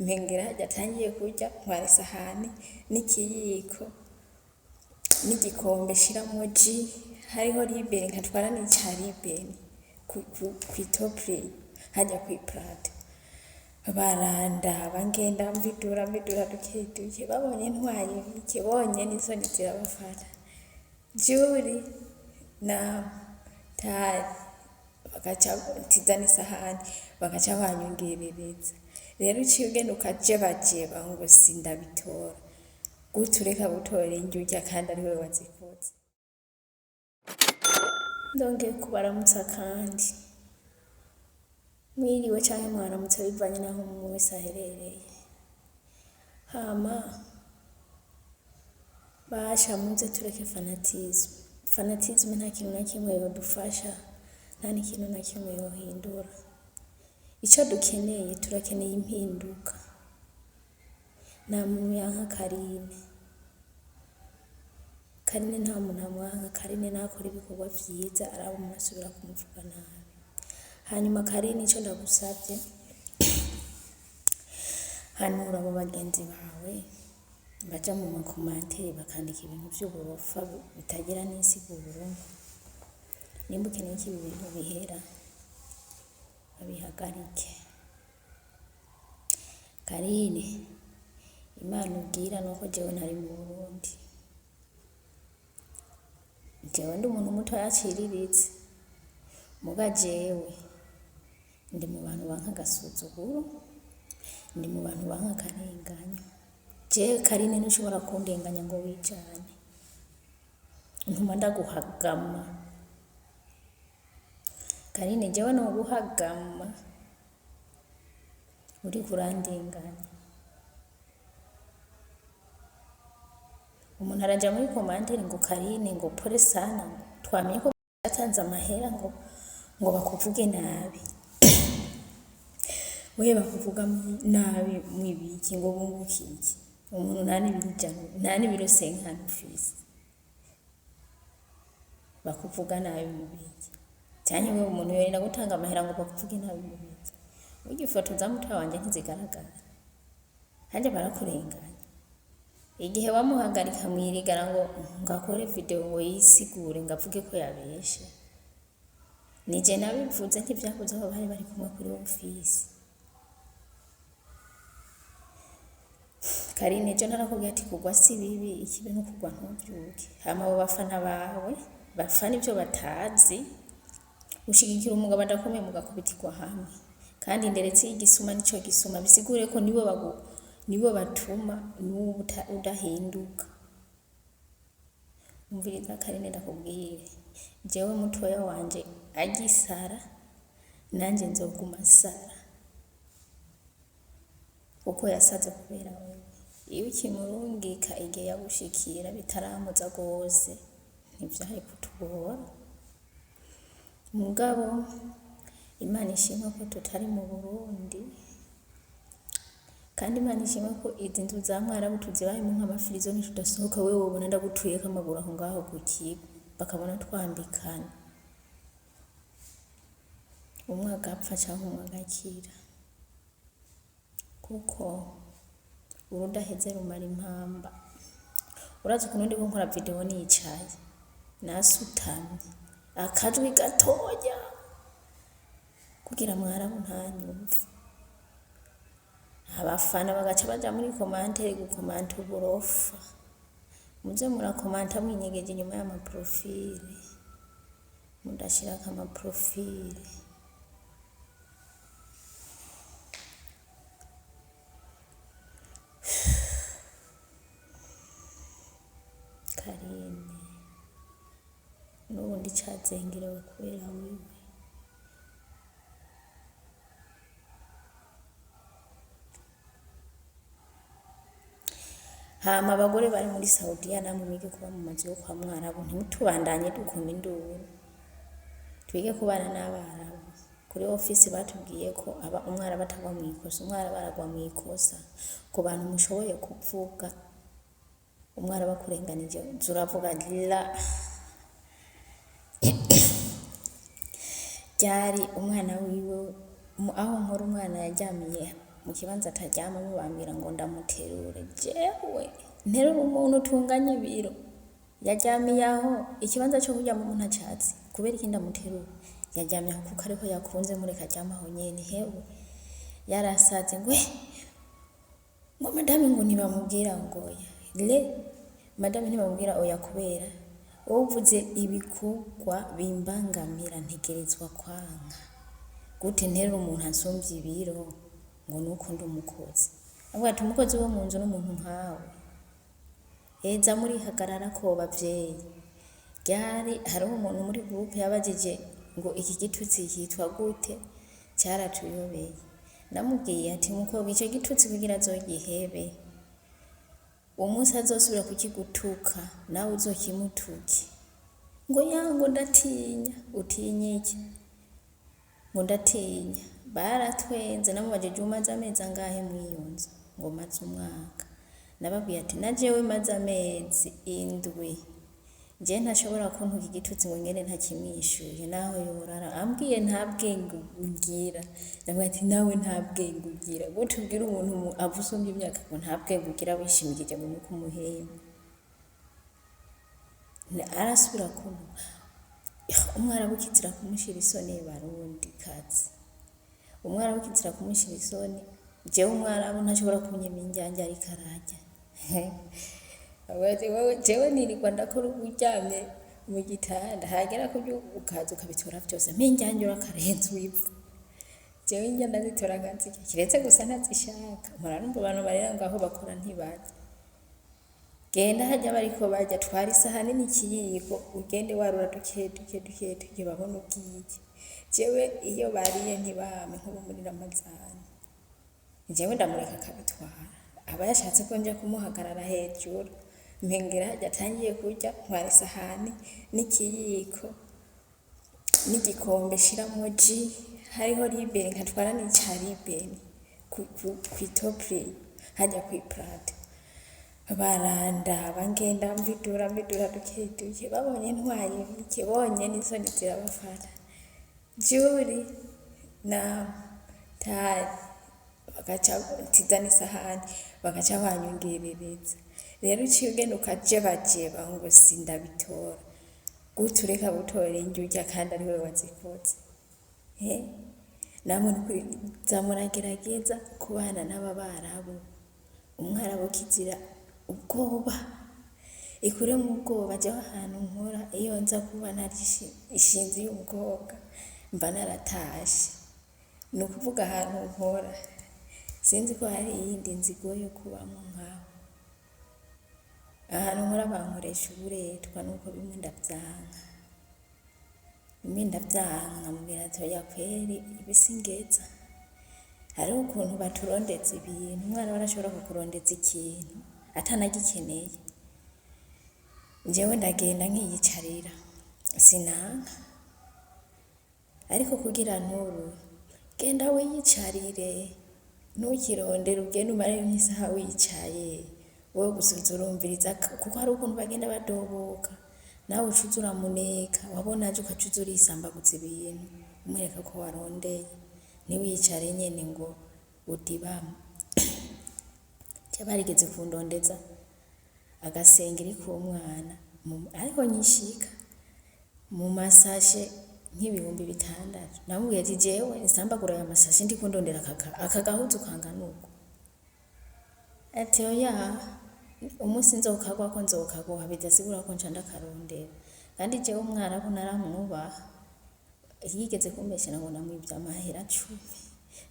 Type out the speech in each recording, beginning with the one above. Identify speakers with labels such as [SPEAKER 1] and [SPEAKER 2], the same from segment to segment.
[SPEAKER 1] mpengera hajya atangiye kurya ntwara isahani n'ikiyiko n'igikombe shiramo ji hariho liberi nkatwara n'icya liberi ku itopure hajya ku iplate barandaba ngenda mvidura duke babonye ntwaye bike bonye n'isoni zirabafata Juri na tari bagaca tizana isahani bagaca banyongerereza rero uciye ugenda ukajebajeba ngo sindabitora gute ureka gutora indyo urya kandi ari we wazikoze ndongeye kubaramutsa kandi mwiriwe cyangwa mwaramutse bivanye naho umuntu wese aherereye hama basha muze tureke fanatisme nta kintu na kimwe yodufasha nta n'ikintu na kimwe yohindura icyo dukeneye turakeneye impinduka nta muntu yanka Karine nta muntu amwanka Karine nakora ibikorwa byiza araba umuntu asubira kumuvuga nabi hanyuma Karine icyo ndagusabye hanura abo bagenzi bawe baja mu makomantere bakandika ibintu by'uburofa bitagira n'insiguro nimba ukeneye ko ibi bintu bihera babihagarike Karine Imana ubwira nuko jewe ntari mu Burundi jewe ndi umuntu muto yaciriritse muga jewe ndi mu bantu banka agasuzuguro ndi mu bantu banka akarenganya jewe Karine ntushobora kundenganya ngo wijane ntuma ndaguhagama Karine jewe no guhagama uri kurandenganya umuntu araja muri komandere ngo Karine ngo pole sana twamenye ko yatanze amahera ngo bakuvuge nabi we bakuvuga nabi mwibiki ngo bungukiki umuntu nani biro senkana ufise bakuvuga nabi mubiki cyane we umuntu yorenda gutanga amahera ngo bakuvuge nabi mubiki burya ifoto za mutwa wanje ntizigaragara hanje barakurenganya igihe wamuhagarika mwirigara ngo ngakore video ngo yisigure ngavuge ko yabeshe nije nabivuze ntivyakuze aho bari kumwe kuri office Karine jo narakubwiye ati kugwa si bibi ikibe no kugwa ntubyuke hama abo bafana bawe bafana ibyo batazi ushigikira umugabo adakomeye mugakubitirwa hamwe kandi nderetse igisuma nico gisuma bisigure ko nibo batuma udahinduka umviriza Karine ndakubwire jewe mutoya wanje agisara nanje nzoguma sara uko yasaze kubera wewe iyo ukimurungika igihe yagushikira bitaramuza gose ntivyahe kutugora mugabo Imana ishimwe ko tutari mu Burundi kandi Imana ishimwe ko izi nzu za mwarabu tuzibayemo nk'amafirizoni tudasohoka wewe ubona ndagutuye kamaguru aho ngaho ku kigo bakabona twambikana umwe agapfa cyangwa umwe agakira kuko urudaheze rumara impamba urazi ukuntu ndiko nkora video nicaye nasutamye akajwi gatoya kugira mwarabu ntanyumve abafana bagaca baja muri komantere gukomanta uburofa muze murakomanta mwinyegeje inyuma y'amaprofile mudashirako amaprofile Karine n'ubundi cazengerewe kubera wewe hama abagore bari muri Saudiya namwe mwige kuba mu mazu yo kwa mwarabu ntimutubandanye dukoma induru twige kubana n'abarabu kuri office batubwiye ko umwara batagwa mu ikosa umwara baragwa mu ikosa ku bantu mushoboye kuvuga umwara bakurenganije zuravuga la ryari umwana wiwe aho nkora umwana yajyamiye mu kibanza ataryamamo bambwira ngo ndamuterure, jewe nterura umuntu tunganya ibiro yaryamiye aho ikibanza cyo kuryama umuntu acyatsi kubera iki ndamuterura, yaryamye aho kuko ariko yakunze mureka aryamaho nyene, hewe yarasaze ngo madame ngo ntibamubwira ngo le madame ntibamubwira oya kubera uvuze ibikorwa bimbangamira ntegerezwa kwanka gute nterura umuntu ansumvye ibiro ngo nuko ndi umukozi. Avuga ati umukozi wo mu nzu n'umuntu nkawe heza muri hagarara ko bavyeyi. Ryari hariho umuntu muri groupe yabajije ngo iki gitutsi kitwa gute, cyaratuyobeye. Namubwiye ati mukobwa icyo gitutsi kugira azogihebe umunsi azosubira kukigutuka nawe uzokimutuke. Ngo yango ndatinya. Utinya iki? Ngo ndatinya. Baratwenze namubajije umaze amezi angahe mw'iyo nzu, ngo maze umwaka. Nababwiye ati najewe maze amezi 7 je ntashobora kuntuka igitutsi ngo ngene ntakimwishuye naho yorara ambwiye nta bwenge ugira. Nabwiye ati nawe nta bwenge ugira gute ubwira umuntu avusumye imyaka ngo nta bwenge ugira wishimikije ngo nuko umuhemba. Arasubira kuntuka umwarabu kizira kumushira isoni barundi kazi. Umwarabu kizira kumushira isoni, jewe umwarabu ntashobora kunyima injyanja ariko arajya. Abati wowe jewe nirirwa ndakora uryamye mu gitanda hagera ko ukaza ukabitora byose mpinjyanje urakarenza wipfa. Jewe njya ndazitora nkanzike kiretse gusa ntazishaka. Murarumva abantu barira ngo aho bakora ntibaje. Genda hajya bariko bajya twari isahani n'ikiyiko ugende warura duke babona ubwiye. Jewe iyo bariye ntibame nkubo muri Ramazani. Jewe ndamureka akabitwara. Aba yashatse ko nje kumuhagarara hejuru. Mpengera hajya atangiye kurya twari isahani n'ikiyiko n'igikombe shiramo ji hariho liberi nkatwara n'icya liberi kwitopri hajya kwiprate. Baranda bangenda mbidura duke babonye ntwaye bike bonye n'isoni zirabafata. Juri na tari bagaca tizana isahani bagaca banyongerereza. Rero uciye ugenda ukajebajeba ngo sindabitora gute ureka gutora injurya kandi ari we wazikoze. Namwe zamuragerageza kubana n'ababarabu. Umwarabu kizira ubwoba ikure mu bwoba jya ahantu nkora iyo nza kuba nari ishinzi y'umukobwa mba naratashe. Ni ukuvuga ahantu nkora sinzi ko hari iyindi nzigo yo kubamo nkaho. Ahantu nkora bankoresha uburetwa nuko bimwe ndabyanga. Nkamubwira ati oya kweri ibisingeza. Hariho ukuntu baturondetse ibintu umwana barashobora kukurondetse ikintu atanagikeneye. Njyewe ndagenda nkiyicarira sinanga ariko kugira nturu genda wiyicarire ntukirondere ugende umare nk'isaha wicaye wowe gusubiza urumviriza kuko hari ukuntu bagenda badoboka nawe ucuza uramuneka wabona aje ukacuza urisambagutse ibintu umwereka ko warondeye ntiwicare nyene ngo udibama. Barigeze kundondeza agasengeri k'umwana ariko nyishika mu masashe nk'ibihumbi 6. Namubwiye ati jewe nsambagura ya masashe ndi kundondera akagahuzu kanganuko. Ati oya umunsi nzokagwa ko nzokagwa bidasigura ko nca ndakarondera kandi jewe umwarabu naramwubaha. Yigeze kumbeshera ngo namwibye amahera 10.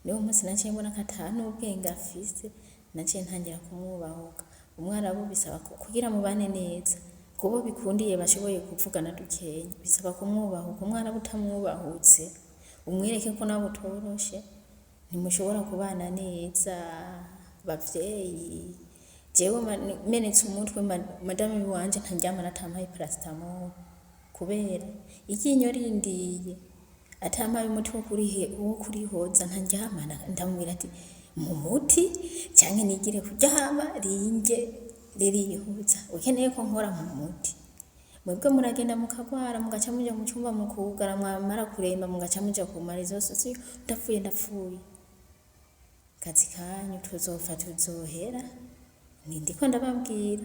[SPEAKER 1] Niyo umunsi naciye mbona katanu ubwenge afise naciye ntangira kumwubahuka. Umwarabu bisaba kugira mubane neza kubo bikundiye bashoboye kuvugana dukenya bisaba kumwubahuka. Umwarabu utamwubahutse umwereke ko nawe utoroshe ntimushobora kubana neza bavyeyi. Jewe menetse umutwe madame wanje ntaryamana atamaye paracetamol kubera iryinyo rindiye atamaye umutwe kurihoza ntaryamana. Ndamubwira ati mu muti cyangwa nigire kuryama ringe ririhuza ukeneye ko nkora mu muti. Mwebwe muragenda mukagwara mugaca muja mu cyumba mukugara mwamara kuremba mugaca muja kumara izo sosiyo ndapfuye akazi kanyu tuzopfa tuzohera, ndiko ndababwira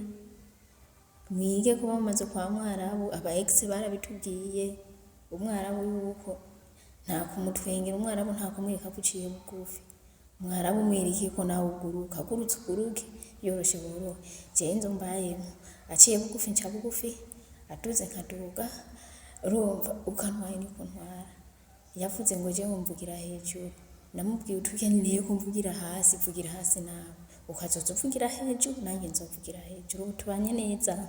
[SPEAKER 1] mwige kuba mumaze kwa mwarabu. Aba ex barabitubwiye, umwarabu yuko nta kumutwengera, umwarabu nta kumwereka kuciye bugufi, umwarabu mwereke ko nawe uguruka, gurutse uguruke yoroshe borohe. Jewe inzo mbayemo aciye bugufi nca bugufi, aduze nkaduga, urumva ukantwaye niko ntwara. Yavuze ngo jewe mvugira hejuru, namubwiye utukeneye ko mvugira hasi, vugira hasi nawe ukazoza uvugira hejuru, nanjye nzovugira hejuru, tubanye neza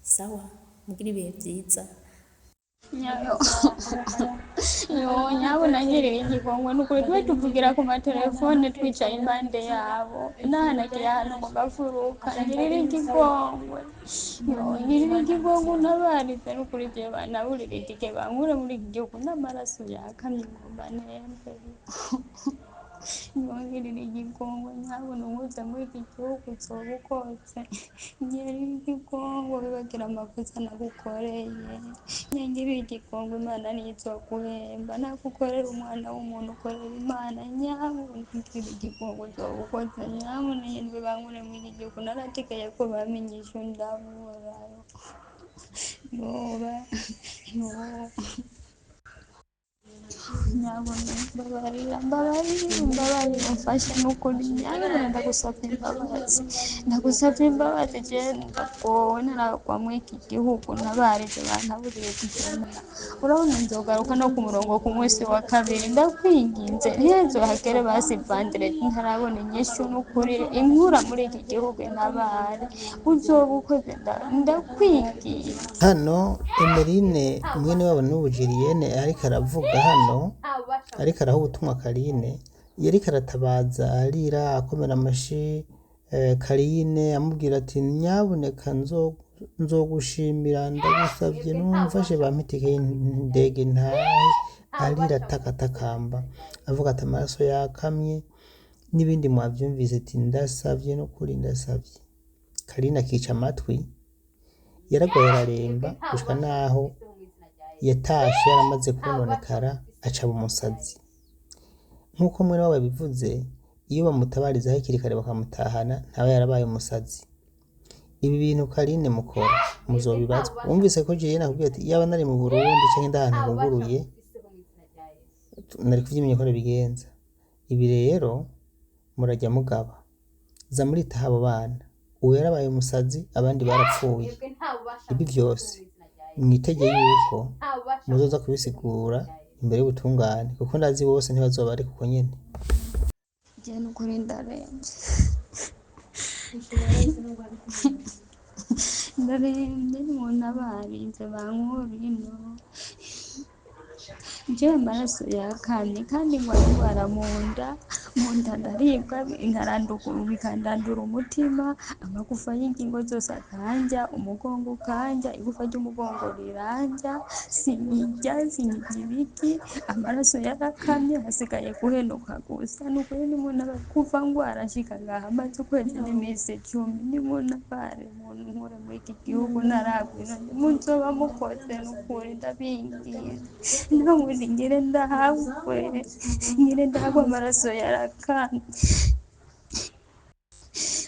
[SPEAKER 1] sawa, mugira ibihe byiza.
[SPEAKER 2] Nyabona nkiriye igikongwe n'ukuri twe tuvugira ku matelefone twicaye impande yabo, nahanagiye ahantu mu gafuruka ngirira igikongwe, ngirira igikongwe untabarize n'ukuri jewe banaburira itike bankure muri iki gihugu n'amaraso yakamye ngomba nembe. Ngirira igikongwe nyabona unkuze muri iki gihugu uzoba ukotse, ngirira igikongwe wibagira amakosa nagukoreye, ngirira igikongwe Imana niyo izoguhemba, nagukorera umwana w'umuntu ukorera Imana, nyabona ngirira igikongwe uzoba ukotse, nyabona nyindwi bankure muri iki gihugu narategeye ko bamenyesha ndabura nyabona mbabarira umfashe n'ukuri, nyabona ndagusavye imbabazi jewe ndagowe naragwa muri iki gihugu ntabarije bantaburiye kugenda, urabona nzogaruka no ku murongo ku munsi wa kabiri, ndakwinginze ntihazohagere basi vendredi ntarabona inyishu n'ukuri inkura muri iki gihugu ntabare, uzoba ukoze ndakwinginze.
[SPEAKER 3] Hano Emeline mwene wabo n'ubu Julienne ariko aravuga hano, ariko araha ubutumwa Karine, yariko aratabaza arira akomera amashi Karine amubwira ati nyabuneka nzogushimira ndagusavye numfashe bampitike y'indege ntahe, arira atakatakamba avuga ati amaraso yakamye n'ibindi mwavyumvise, ati ndasavye n'ukuri ndasavye. Karine akica amatwi, yaragoye araremba gushika naho yatashe yaramaze kononekara acaba umusazi. Nk'uko mwene wabo yabivuze, iyo bamutabariza hakiri kare bakamutahana ntaba yarabaye umusazi. Ibi bintu Karine mukora muzobibazwa. Wumvise ko Julienne akubwiye ati yaba nari mu Burundi canke ndahantu huguruye nari kuvyimenya ko bigenza. Ibi rero murajya mugaba, za muritaha abo bana, uwo yarabaye umusazi abandi barapfuye. Ibi vyose mwitegeye yuko muzoza kubisigura imbere y'ubutungane, kuko ndazi bose ntibazoba ari kuko nyene.
[SPEAKER 2] Je n'ukuri ndarembye nimuntabarize bankure ino, jewe amaraso yakamye kandi ngwara mu nda ndaribwa bikandandura umutima, amagufa y'ingingo zose akanja, umugongo ukanja, igufa ry'umugongo riranja, sinyirya ibiki, amaraso yarakamye hasigaye guhenuka gusa. Nukuri kuva ngwara nshika ngaha maze ukwezi n'iminsi 10, nimuntabare munkure muri iki gihugu naragwira, muzoba mukoze n'ukuri ndabinginze, nawundi ngire ndahagwe amaraso yarakamye,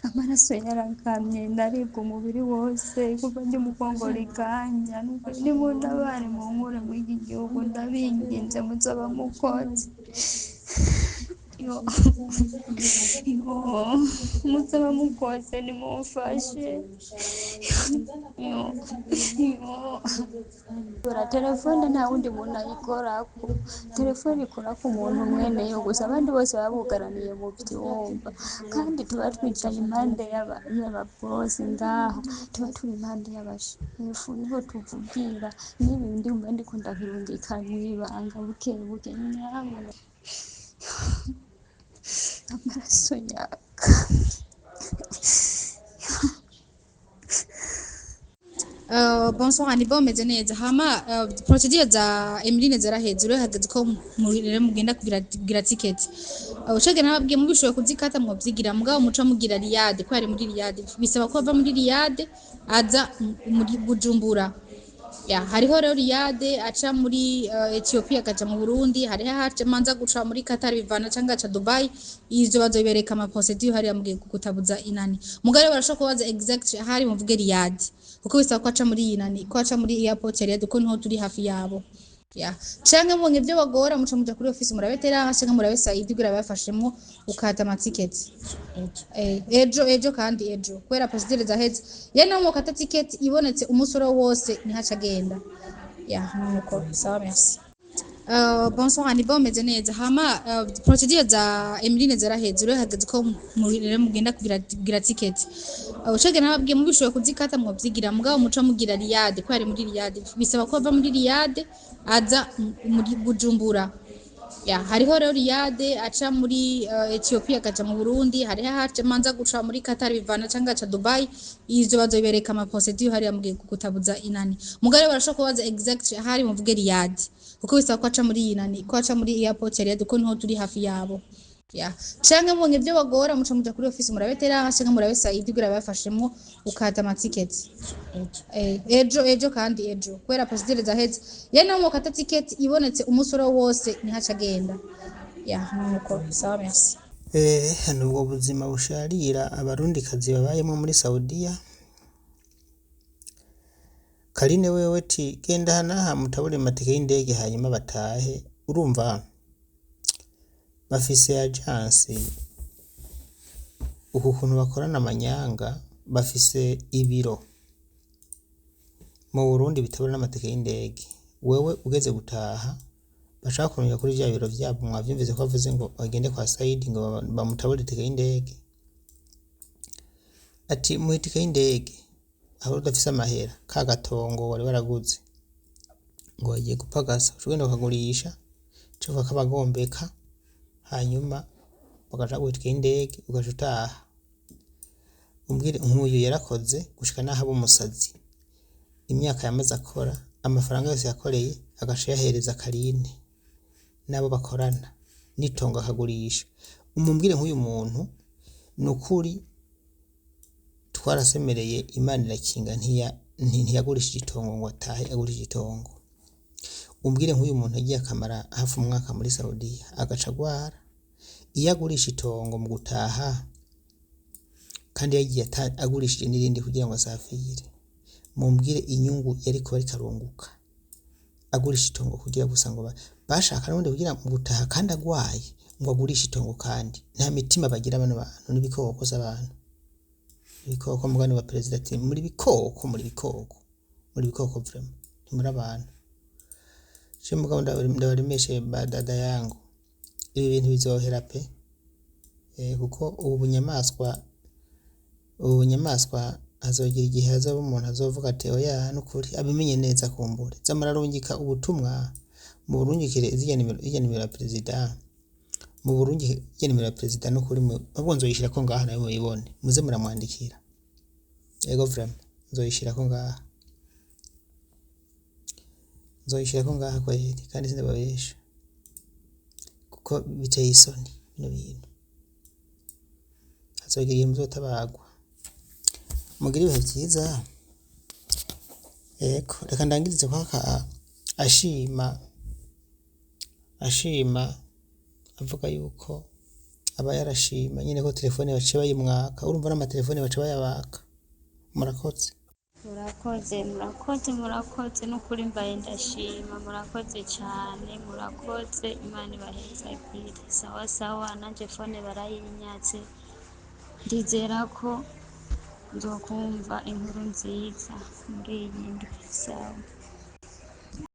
[SPEAKER 2] amaraso yarakamye, ndaribwa umubiri wose, igufa ry'umugongo riganja, nukuri nimuntabare munkure muri iki gihugu ndabinginze, muzoba mukoze, muzoba mukoze nimumfashe. Telefone nta wundi muntu ayikorako, telefone ikorako umuntu mweneyo gusa, abandi bose baba bugaraniye mu vyumba, kandi tuba twicaye impande y'ababosi ngaha, tuba turi impande y'abashefu, niho tuvugira n'ibi ndumva ndiko ndabirungika mw'ibanga buke buke, nyabuna amaraso yaka.
[SPEAKER 4] Bonsoir, ni bomeze neza hama procedure za Emeline zaraheze, hageze ko mugenda kugira ticket. Ushaka nababwiye mubishoye kuzikata mwovyigira, mugabo muca mugira Riyade, ko ari muri Riyade bisaba ko ava muri Riyade aza muri Bujumbura, Ya, hariho rero Riyade aca muri Ethiopia akaja mu Burundi, hariho ahaca manza guca muri Qatar bivana canke aca Dubai, ivyo bazobereka ama procedure hariya mugiye gutabuza inani. Mugabo barashobora kubaza exact hari muvuge Riyade. Kuko bisaba ko aca muri inani, ko aca muri airport ya Riyade kuko niho turi hafi yabo. Ya. Canke mbonye ibyo bagora muca muja kuri office murabe tera canke murabe Saidi kugira bafashemwo ukata ticket. Ejo kandi ejo kwera procedure zaheze. Yena mu kata ticket ibonetse umusoro wose ni haca agenda. Ya, nuko sawa merci. Bonsoir ni bomeze neza hama procedure za Emeline zaraheze rero hageze ko mugenda kugira ticket ucege nababwiye mubishoboye kuzikata mwovyigira mugabo muca mugira Riyade ko ari muri Riyade bisaba ko ava muri Riyade aza muri Bujumbura ya hariho rero Riyade aca muri Ethiopia akaja mu Burundi hariho ahaca manza guca muri Qatar bivana canke aca Dubai ivyo bazobereka ama procedure hariya mugiye gutabuza inani mugabo barashobora kubaza exact hari muvuge Riyade kuko bisaba ko aca muri inani ko aca muri airport ya Riyade kuko niho turi hafi yabo ya canke mbonye ibyo bagora muca muja kuri office murabe tera canke murabe Saidi kugira bafashemwo ukata ticket. Ejo kandi ejo kwera procedure zaheze yena mu kata ticket ibonetse umusoro wose ni haca agenda ya nuko sawa merci.
[SPEAKER 3] Nubwo buzima busharira abarundi kazi babayemo muri Saudiya. Karine wewe ti genda hanaha mutabure matike y'indege hanyuma batahe urumva bafise agence uku kuntu bakorana amanyanga bafise ibiro mu Burundi bitabura n'amatike y'indege wewe ugeze gutaha bashaka kunyura kuri vya biro vyabo mwavyumvise ko bavuze ngo bagende kwa Saidi ngo bamutabure itike y'indege ati mu itike y'indege aho udafise amahera ka gatongo wari waraguze ngo agiye gupagasa ugenda ukagurisha cyo kabagombeka hanyuma bagaca gutike y'indege ugaca utaha umbwire nk'uyu yarakoze gushika naho aba umusazi imyaka yamaze akora amafaranga yose yakoreye agaca yahereza Karine nabo bakorana nitonga akagurisha umumbwire nk'uyu muntu nukuri twarasemereye Imana irakinga ntiyagurishije itongo ngo atahe agurishije itongo umbwire nk'uyu muntu agiye akamara hafi umwaka muri Saudiya agaca gwara iyo agurisha itongo mu gutaha kandi yagiye agurishije n'irindi kugira ngo asafire mumbwire inyungu yari ko karunguka agurisha itongo kugira gusa ngo bashaka n'undi kugira mu gutaha kandi agwaye ngo agurisha itongo kandi nta mitima bagira bano bantu n'ibikoko z'abantu ibikoko mugani wa president muri bikoko vraiment muri abantu shimugabo ndabarimeshe badada yangu ibi bintu bizohera pe kuko ubu bunyamaswa azogira igihe azaba umuntu azovuga ati oya nukuri abimenye neza kumbure zamararungika ubutumwa mu burungikire ijya nimero ya president mu Burundi ijya nimero ya president nukuri ahubwo nzoyishira ko ngaha nayo muyibone muze muramwandikira ego vraiment nzoyishira ko ngaha kweli kandi sindababesha kuko biteye isoni bino bintu azogira igihe muzotabagwa mugira ibihe byiza eko reka ndangirize kwaka ashima avuga yuko aba yarashima nyine ko telefone bace bayimwaka urumva n'amatelefone bace bayabaka murakoze
[SPEAKER 2] n'ukuri mbaye ndashima murakoze cyane murakoze Imana ibaheza ibiri sawa nanje fone barayinyatse ndizera ko nzokumva inkuru nziza muri iyi ndwi sawa.